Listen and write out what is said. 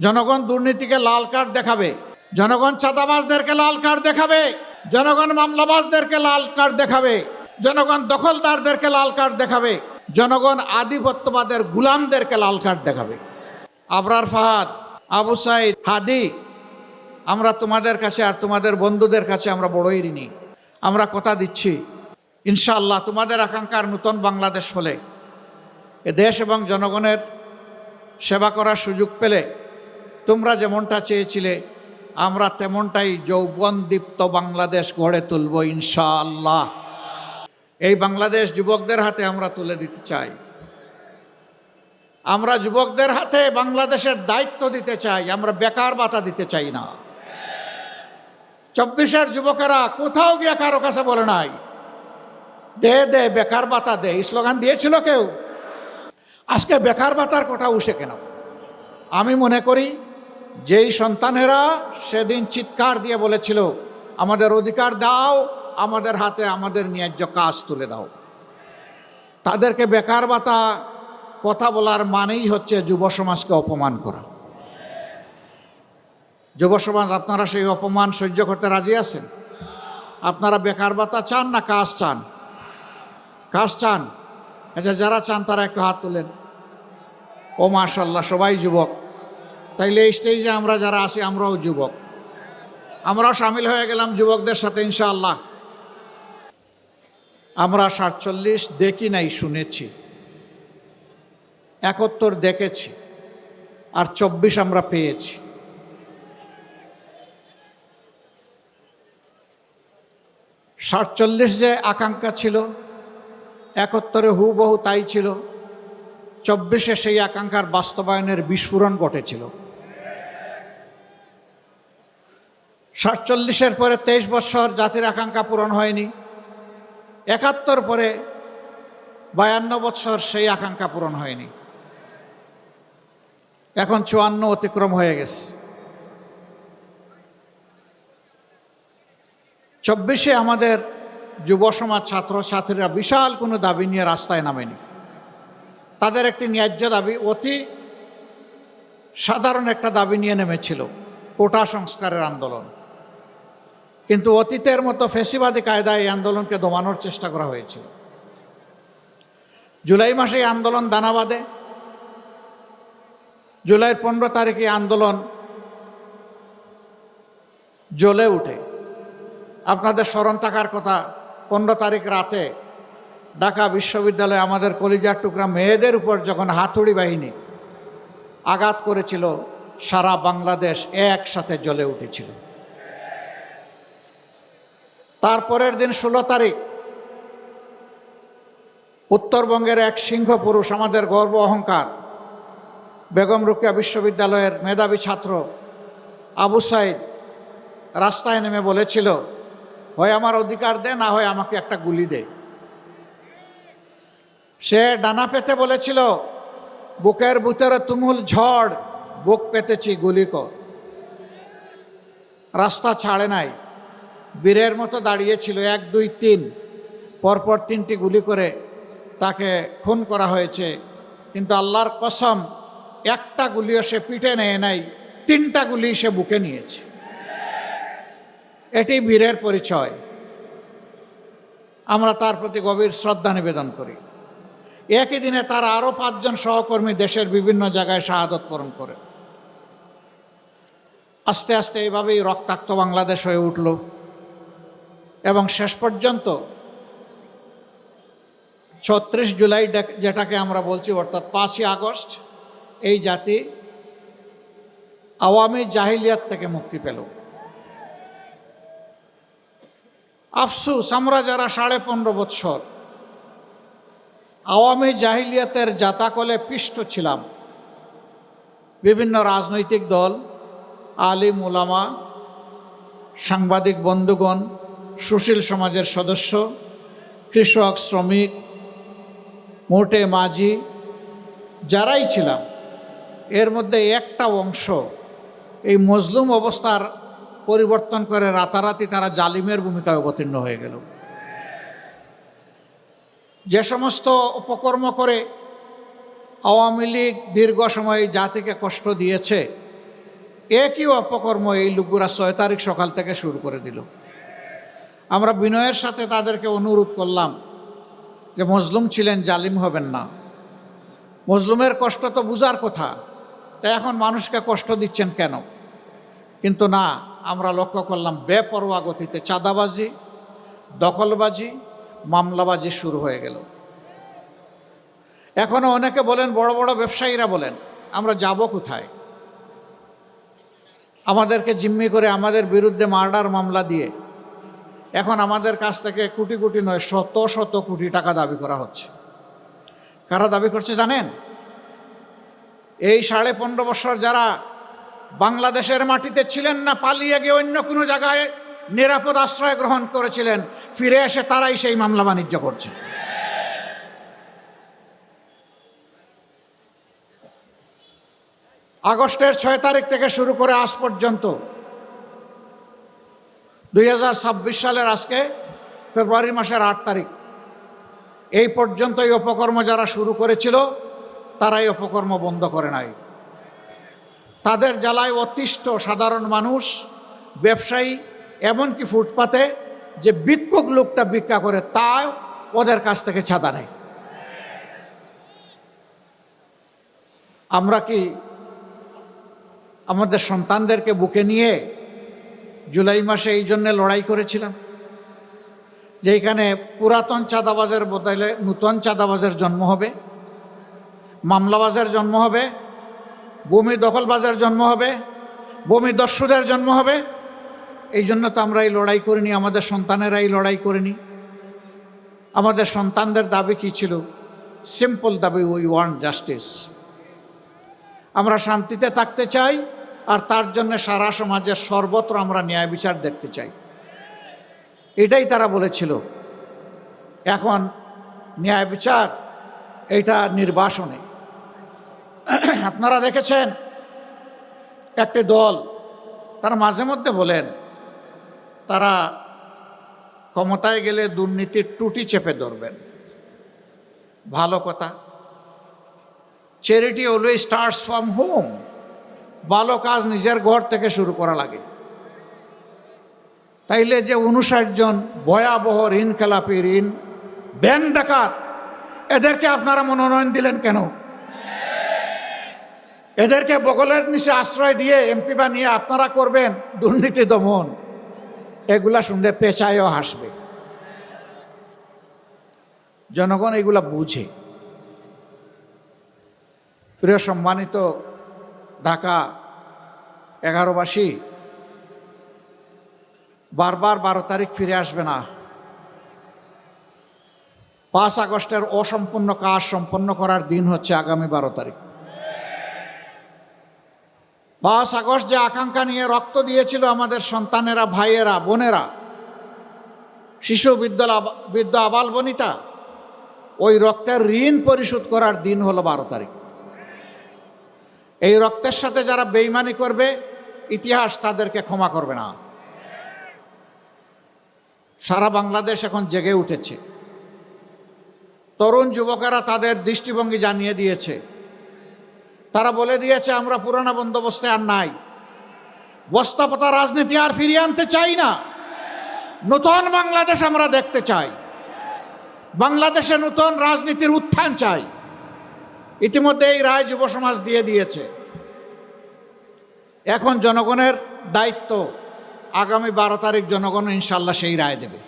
জনগণ দুর্নীতিকে লাল কার্ড দেখাবে, জনগণ চাঁদাবাজদেরকে লাল কার্ড দেখাবে, জনগণ মামলাবাজদেরকে লাল কার্ড দেখাবে, জনগণ দখলদারদেরকে লাল কার্ড দেখাবে, জনগণ আধিপত্যবাদের গুলামদেরকে লাল কার্ড দেখাবে। আবরার ফাহাদ, আবু সাইদ, হাদি, আমরা তোমাদের কাছে আর তোমাদের বন্ধুদের কাছে আমরা বড়ই ঋণী। আমরা কথা দিচ্ছি ইনশাআল্লাহ তোমাদের আকাঙ্ক্ষার নতুন বাংলাদেশ হলে এ দেশ এবং জনগণের সেবা করার সুযোগ পেলে তোমরা যেমনটা চেয়েছিলে আমরা তেমনটাই যৌবনদীপ্ত বাংলাদেশ গড়ে তুলব ইনশাআল্লাহ। এই বাংলাদেশ যুবকদের হাতে আমরা তুলে দিতে চাই। আমরা যুবকদের হাতে বাংলাদেশের দায়িত্ব দিতে চাই, আমরা বেকার ভাতা দিতে চাই না। 24-এর যুবকেরা কোথাও গিয়ে কারো কাছে বলে নাই দে দে বেকার ভাতা দে, এই স্লোগান দিয়েছিল কেউ? আজকে বেকার ভাতার কথা উঠে কেন? আমি মনে করি যেই সন্তানেরা সেদিন চিৎকার দিয়ে বলেছিল আমাদের অধিকার দাও, আমাদের হাতে আমাদের ন্যায্য কাজ তুলে দাও, তাদেরকে বেকার ভাতা কথা বলার মানেই হচ্ছে যুব সমাজকে অপমান করা। যুব সমাজ, আপনারা সেই অপমান সহ্য করতে রাজি আছেন? আপনারা বেকার ভাতা চান না কাজ চান? কাজ চান? আচ্ছা, যারা চান তারা একটু হাত তুলেন। ও মাশাআল্লাহ, সবাই যুবক। তাইলে এই স্টেজে আমরা যারা আছি আমরাও যুবক, আমরাও সামিল হয়ে গেলাম যুবকদের সাথে ইনশাআল্লাহ। আমরা 47 দেখি নাই, শুনেছি। 71 দেখেছি, আর 24 আমরা পেয়েছি। '47 যে আকাঙ্ক্ষা ছিল 71-এ হুবহু তাই ছিল। 24-এ সেই আকাঙ্ক্ষার বাস্তবায়নের বিস্ফোরণ ঘটেছিল। 47-এর পরে 23 বছর জাতির আকাঙ্ক্ষা পূরণ হয়নি। 71 পরে 52 বছর সেই আকাঙ্ক্ষা পূরণ হয়নি। এখন 54 অতিক্রম হয়ে গেছে। 24-এ আমাদের যুব সমাজ, ছাত্রছাত্রীরা বিশাল কোনো দাবি নিয়ে রাস্তায় নামেনি। তাদের একটি ন্যায্য দাবি, অতি সাধারণ একটা দাবি নিয়ে নেমেছিল, কোটা সংস্কারের আন্দোলন। কিন্তু অতীতের মতো ফ্যাসিবাদী কায়দায় এই আন্দোলনকে দমানোর চেষ্টা করা হয়েছিল। জুলাই মাসে এই আন্দোলন দানা বাঁধে। জুলাইয়ের 15 তারিখে আন্দোলন জ্বলে উঠে। আপনাদের স্মরণ থাকার কথা, 15 তারিখ রাতে ঢাকা বিশ্ববিদ্যালয়ে আমাদের কলিজার টুকরা মেয়েদের উপর যখন হাতুড়ি বাহিনী আঘাত করেছিল, সারা বাংলাদেশ একসাথে জ্বলে উঠেছিল। তারপরের দিন 16 তারিখ উত্তরবঙ্গের এক সিংহ পুরুষ, আমাদের গর্ব অহংকার, বেগম রোকেয়া বিশ্ববিদ্যালয়ের মেধাবী ছাত্র আবু সাইদ রাস্তায় নেমে বলেছিল, হয় আমার অধিকার দে, না হয় আমাকে একটা গুলি দে। সে ডানা পেতে বলেছিল, বুকের ভিতরে তুমুল ঝড়, বুক পেতেছি, গুলি কর। রাস্তা ছাড়ে নাই, বীরের মতো দাঁড়িয়েছিল। 1, 2, 3 পরপর 3টি গুলি করে তাকে খুন করা হয়েছে। কিন্তু আল্লাহর কসম, একটা গুলিও সে পিঠে নেয় নাই, 3টা গুলি সে বুকে নিয়েছে। এটি বীরের পরিচয়। আমরা তার প্রতি গভীর শ্রদ্ধা নিবেদন করি। একই দিনে তার আরও 5 জন সহকর্মী দেশের বিভিন্ন জায়গায় শাহাদত বরণ করে। আস্তে আস্তে এইভাবেই রক্তাক্ত বাংলাদেশ হয়ে উঠল এবং শেষ পর্যন্ত 36 জুলাই যেটাকে আমরা বলছি, অর্থাৎ 5ই আগস্ট, এই জাতি আওয়ামী জাহিলিয়াত থেকে মুক্তি পেল। আফসোস, আমরা যারা 15.5 বছর আওয়ামী জাহিলিয়াতের জাতাকলে পিষ্ট ছিলাম, বিভিন্ন রাজনৈতিক দল, আলিম উলামা, সাংবাদিক বন্ধুগণ, সুশীল সমাজের সদস্য, কৃষক, শ্রমিক, মোটে মাঝি, যারাই ছিলাম, এর মধ্যে একটা অংশ এই মজলুম অবস্থার পরিবর্তন করে রাতারাতি তারা জালিমের ভূমিকায় অবতীর্ণ হয়ে গেল। যে সমস্ত উপকর্ম করে আওয়ামী লীগ দীর্ঘ সময় জাতিকে কষ্ট দিয়েছে, একই অপকর্ম এই লোকগুলা 6 তারিখ সকাল থেকে শুরু করে দিল। আমরা বিনয়ের সাথে তাদেরকে অনুরোধ করলাম যে মজলুম ছিলেন, জালিম হবেন না। মজলুমের কষ্ট তো বুঝার কথা, তাই এখন মানুষকে কষ্ট দিচ্ছেন কেন? কিন্তু না, আমরা লক্ষ্য করলাম বেপরোয়া গতিতে চাঁদাবাজি, দখলবাজি, মামলাবাজি শুরু হয়ে গেল। এখনও অনেকে বলেন, বড় বড় ব্যবসায়ীরা বলেন, আমরা যাব কোথায়? আমাদেরকে জিম্মি করে আমাদের বিরুদ্ধে মার্ডার মামলা দিয়ে এখন আমাদের কাছ থেকে কোটি কোটি নয়, শত শত কোটি টাকা দাবি করা হচ্ছে। কারা দাবি করছে জানেন? এই 15.5 বছর যারা বাংলাদেশের মাটিতে ছিলেন না, পালিয়ে গিয়ে অন্য কোনো জায়গায় নিরাপদ আশ্রয় গ্রহণ করেছিলেন, ফিরে এসে তারাই সেই মামলা বাণিজ্য করছে। আগস্টের 6 তারিখ থেকে শুরু করে আজ পর্যন্ত 2026 সালের আজকে ফেব্রুয়ারি মাসের 8 তারিখ এই পর্যন্ত এই অপকর্ম যারা শুরু করেছিল তারা এই অপকর্ম বন্ধ করে নাই। তাদের জ্বালায় অতিষ্ঠ সাধারণ মানুষ, ব্যবসায়ী, এমনকি ফুটপাতে যে ভিক্ষুক লোকটা ভিক্ষা করে তাও ওদের কাছ থেকে ছাড়া নেই। আমরা কি আমাদের সন্তানদেরকে বুকে নিয়ে জুলাই মাসে এই জন্যে লড়াই করেছিলাম যে এখানে পুরাতন চাঁদাবাজের বদলে নূতন চাঁদাবাজের জন্ম হবে, মামলাবাজের জন্ম হবে, ভূমি দখলবাজের জন্ম হবে, ভূমি দস্যুদের জন্ম হবে? এই জন্য তো আমরা এই লড়াই করিনি, আমাদের সন্তানেরা এই লড়াই করিনি। আমাদের সন্তানদের দাবি কি ছিল? সিম্পল দাবি, উই ওয়ান্ট জাস্টিস। আমরা শান্তিতে থাকতে চাই, আর তার জন্য সারা সমাজের সর্বত্র আমরা ন্যায় বিচার দেখতে চাই। এটাই তারা বলেছিল। এখন ন্যায় বিচার এটা নির্বাসনে। আপনারা দেখেছেন একটি দল, তারা মাঝে মধ্যে বলেন তারা ক্ষমতায় গেলে দুর্নীতির টুটি চেপে ধরবেন। ভালো কথা। Charity always starts from home. ভালো কাজ নিজের ঘর থেকে শুরু করা লাগে। তাইলে যে 59 জন ভয়াবহ ঋণ খেলাপি, ঋণ ব্যাংক ডাকাত, এদেরকে আপনারা মনোনয়ন দিলেন কেন? এদেরকে বগলের নিচে আশ্রয় দিয়ে এমপি বানিয়ে আপনারা করবেন দুর্নীতি দমন। এগুলা শুনলে পেঁচায়ও হাসবে। জনগণ এগুলা বুঝে। প্রিয় সম্মানিত ঢাকা 11বাসী, বারবার 12 তারিখ ফিরে আসবে না। 5 আগস্টের অসম্পূর্ণ কাজ সম্পন্ন করার দিন হচ্ছে আগামী 12 তারিখ। 5 আগস্ট যে আকাঙ্ক্ষা নিয়ে রক্ত দিয়েছিল আমাদের সন্তানেরা, ভাইয়েরা, বোনেরা, শিশু, বৃদ্ধ, আবাল বনিতা, ওই রক্তের ঋণ পরিশোধ করার দিন হলো 12 তারিখ। এই রক্তের সাথে যারা বেইমানি করবে, ইতিহাস তাদেরকে ক্ষমা করবে না। সারা বাংলাদেশ এখন জেগে উঠেছে। তরুণ যুবকেরা তাদের দৃষ্টিভঙ্গি জানিয়ে দিয়েছে। তারা বলে দিয়েছে আমরা পুরানো বন্দোবস্তে আর নাই, বস্তাপতা রাজনীতি আর ফিরিয়ে আনতে চাই না। নতুন বাংলাদেশ আমরা দেখতে চাই। বাংলাদেশে নতুন রাজনীতির উত্থান চাই। ইতিমধ্যে এই রায় যুব সমাজ দিয়ে দিয়েছে। এখন জনগণের দায়িত্ব, আগামী 12 তারিখ জনগণ ইনশাল্লাহ সেই রায় দেবে।